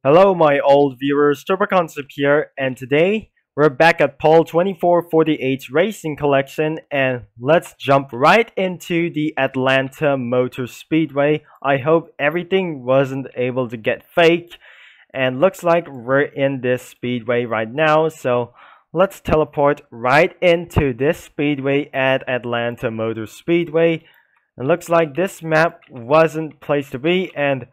Hello, my old viewers, Turbo Concept here, and today we're back at Pole 2448 Racing Collection, and let's jump right into the Atlanta Motor Speedway. I hope everything wasn't able to get fake, and looks like we're in this speedway right now, so let's teleport right into this speedway at Atlanta Motor Speedway. It looks like this map wasn't placed to be, and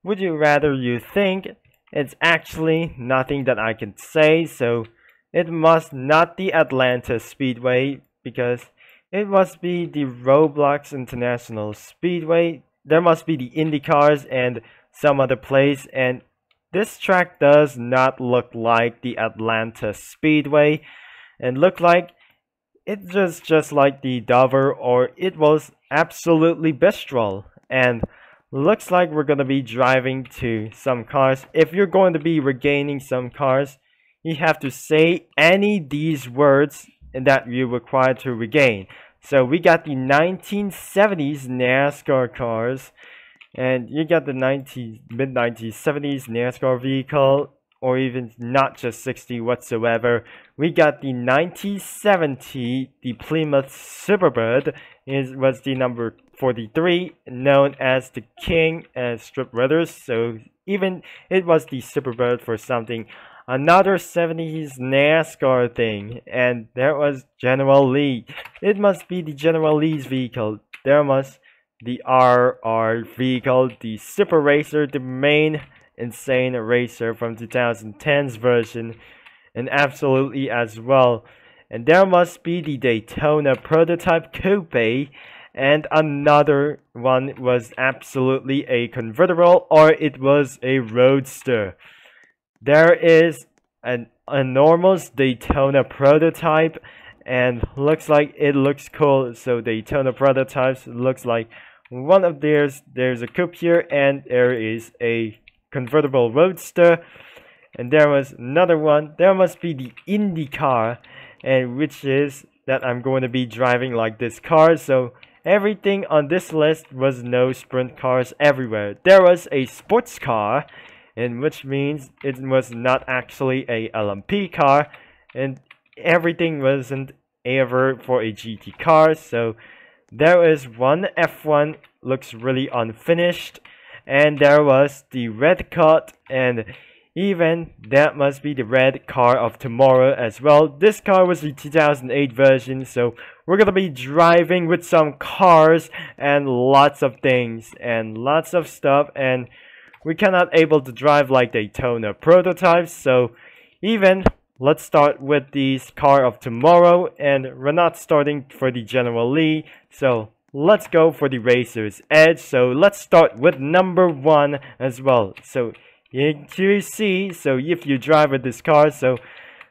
would you rather you think it's actually nothing that I can say, so it must not the Atlanta Speedway because it must be the Roblox International Speedway. There must be the Indy Cars and some other place, and this track does not look like the Atlanta Speedway and look like it's just like the Dover, or it was absolutely Bistral. And looks like we're going to be driving to some cars. If you're going to be regaining some cars, you have to say any these words that you require to regain. So we got the 1970s NASCAR cars, and you got the mid-1970s NASCAR vehicle, or even not just 60 whatsoever. We got the 1970, the Plymouth Superbird, was the number 43, known as the King and Strip Brothers. So even it was the Superbird for something. Another 70s NASCAR thing, and there was General Lee. It must be the General Lee's vehicle. There must the RR vehicle, the Super Racer, the main insane racer from 2010's version, and absolutely as well. And there must be the Daytona Prototype Coupe, and another one was absolutely a convertible, or it was a roadster. There is an enormous Daytona Prototype, and looks like it looks cool. So Daytona Prototypes looks like one of theirs. There's a coupe here, and there is a convertible roadster, and there was another one. There must be the Indy Car, and which is that I'm going to be driving like this car. So everything on this list was no sprint cars everywhere. There was a sports car, and which means it was not actually a LMP car, and everything wasn't ever for a GT car. So there is one F1, looks really unfinished, and there was the red cut, and even that must be the red car of tomorrow as well. This car was the 2008 version, so we're gonna be driving with some cars and lots of things and lots of stuff, and we cannot able to drive like Daytona Prototypes. So even let's start with this car of tomorrow, and we're not starting for the General Lee, so let's go for the Racer's Edge. So let's start with number 1 as well. So you see, so if you drive with this car, so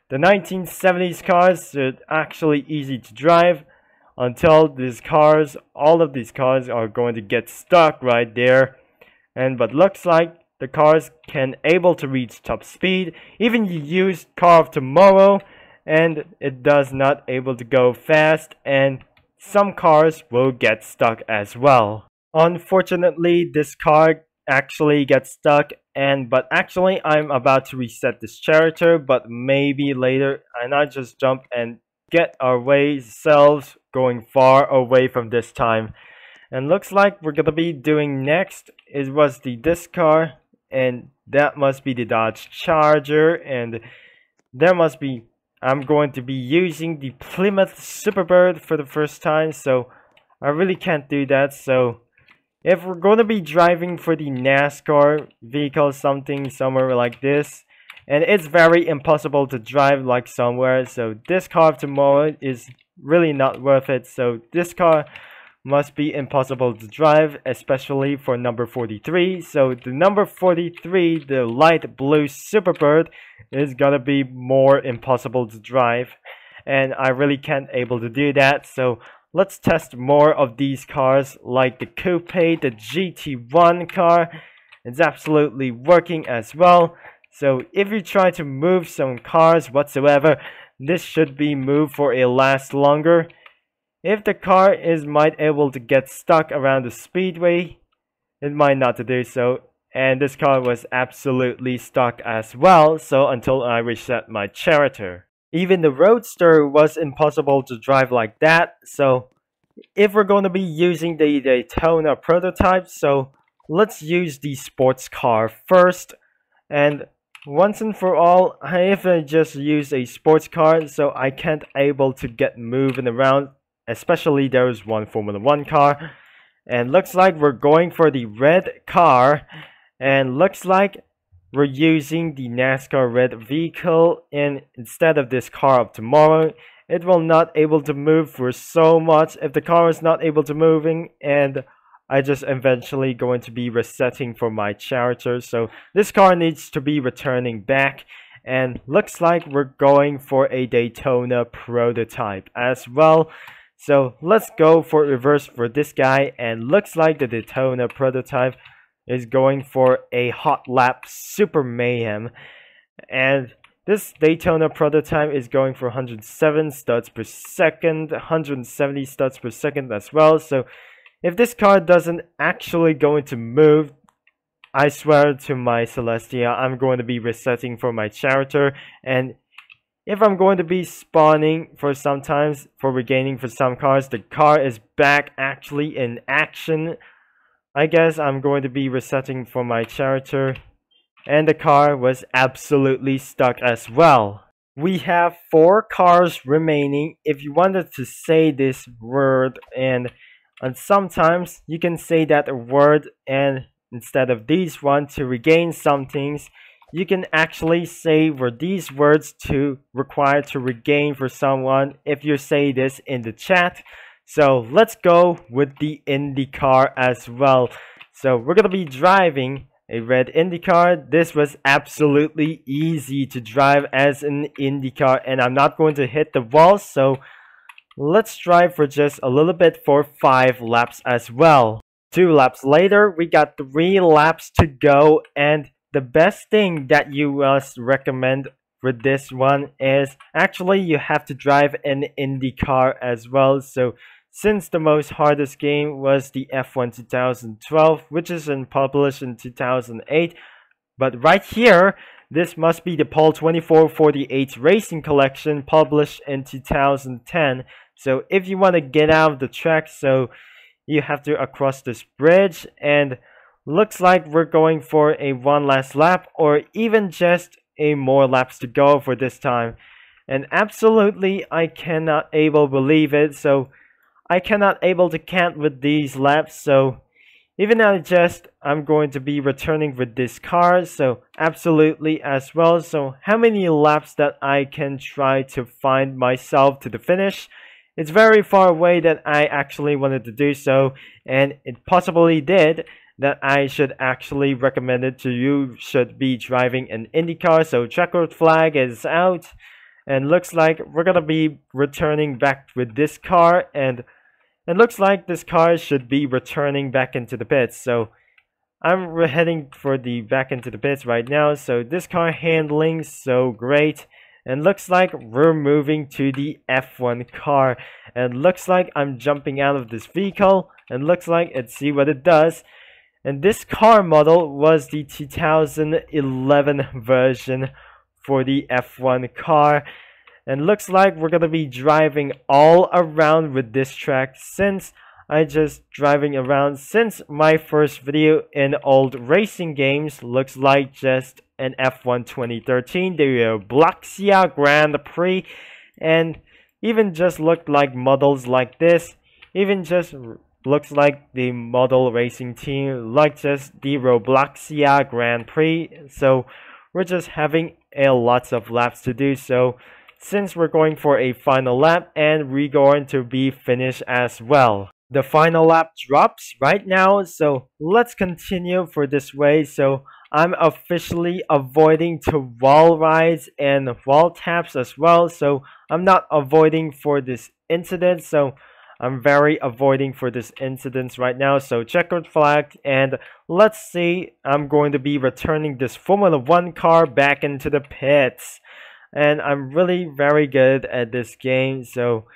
the 1970s cars are actually easy to drive until these cars, all of these cars are going to get stuck right there. And but looks like the cars can able to reach top speed. Even you use car of tomorrow, and it does not able to go fast, and some cars will get stuck as well. Unfortunately, this car actually gets stuck, but actually I'm about to reset this character, but maybe later, and I just jump and get our way selves going far away from this time. And looks like we're gonna be doing next, it was the disc car, and that must be the Dodge Charger, and there must be, I'm going to be using the Plymouth Superbird for the first time, so I really can't do that. So if we're going to be driving for the NASCAR vehicle, somewhere like this, and it's very impossible to drive like somewhere, so this car of tomorrow is really not worth it. So this car must be impossible to drive, especially for number 43. So the number 43, the light blue Superbird, is gonna be more impossible to drive, and I really can't able to do that. So let's test more of these cars, like the Coupe, the GT1 car. It's absolutely working as well. So if you try to move some cars whatsoever, this should be moved for a last longer. If the car might able to get stuck around the speedway, it might not to do so. and this car was absolutely stuck as well, so until I reset my character. Even the Roadster was impossible to drive like that, so if we're going to be using the Daytona Prototype, so let's use the sports car first. And once and for all, if I just use a sports car, so I can't able to get moving around, especially there's one Formula 1 car. And looks like we're going for the red car, and looks like we're using the NASCAR red vehicle, and instead of this car of tomorrow, it will not able to move for so much if the car is not able to moving, and I just eventually going to be resetting for my character. So this car needs to be returning back, and looks like we're going for a Daytona Prototype as well. So let's go for reverse for this guy, and looks like the Daytona Prototype is going for a hot lap super mayhem, and this Daytona Prototype is going for 107 studs per second, 170 studs per second as well. So if this car doesn't actually going to move, I swear to my Celestia, I'm going to be resetting for my character. And if I'm going to be spawning for sometimes, for regaining for some cars, the car is back actually in action, I guess I'm going to be resetting for my character, and the car was absolutely stuck as well. We have 4 cars remaining. If you wanted to say this word, and sometimes you can say that word, and instead of these one to regain some things, you can actually say for these words to require to regain for someone if you say this in the chat. So let's go with the Indy Car as well. So we're gonna be driving a red Indy Car. This was absolutely easy to drive as an Indy Car, and I'm not going to hit the wall, so let's drive for just a little bit for 5 laps as well. 2 laps later, we got 3 laps to go, and the best thing that you must recommend with this one is actually you have to drive an Indy Car as well. So since the most hardest game was the F1 2012, which is published in 2008, but right here, this must be the Pole 2448 Racing Collection published in 2010. So if you want to get out of the track, so you have to across this bridge, and looks like we're going for a 1 last lap, or even just a more laps to go for this time. And absolutely, I cannot able believe it. So I cannot able to count with these laps, so even I'm going to be returning with this car, so absolutely as well. So how many laps that I can try to find myself to the finish? It's very far away that I actually wanted to do so, and it possibly did that I should actually recommend it to you should be driving an Indy Car. So checkered flag is out, and looks like we're gonna be returning back with this car, and it looks like this car should be returning back into the pits. So I'm heading for the back into the pits right now. So this car handling so great, and looks like we're moving to the F1 car, and looks like I'm jumping out of this vehicle, and looks like let's see what it does. And this car model was the 2011 version for the F1 car. And looks like we're gonna be driving all around with this track, since I just driving around since my first video in old racing games. Looks like just an F1 2013, the Blaxia Grand Prix, and even just looked like models like this, even just looks like the model racing team, like just the Robloxia Grand Prix. So we're just having a lots of laps to do, so since we're going for a final lap, and we're going to be finished as well. The final lap drops right now, so let's continue for this way. So I'm officially avoiding to wall rides and wall taps as well, so I'm not avoiding for this incident, so I'm very avoiding for this incident right now. So checkered flag, and let's see, I'm going to be returning this Formula 1 car back into the pits. And I'm really very good at this game, so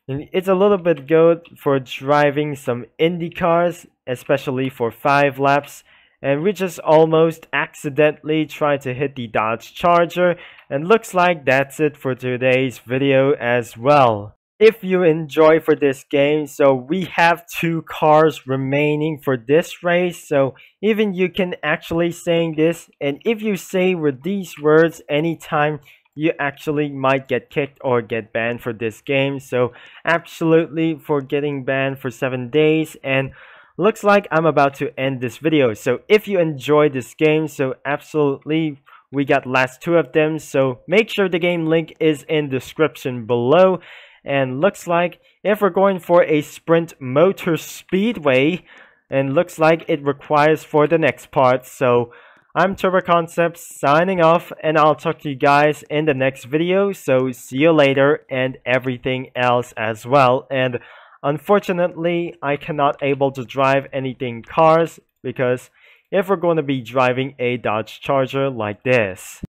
it's a little bit good for driving some Indy cars, especially for 5 laps. and we just almost accidentally tried to hit the Dodge Charger, and looks like that's it for today's video as well. If you enjoy for this game, so we have 2 cars remaining for this race, so even you can actually saying this, and if you say with these words anytime, you actually might get kicked or get banned for this game. So absolutely for getting banned for 7 days, and looks like I'm about to end this video. So if you enjoyed this game, so absolutely we got last 2 of them, so make sure the game link is in description below. And looks like if we're going for a sprint motor speedway, and looks like it requires for the next part. So I'm Turbo Concepts signing off, and I'll talk to you guys in the next video. So see you later, and everything else as well. And unfortunately, I cannot able to drive anything cars, because if we're going to be driving a Dodge Charger like this.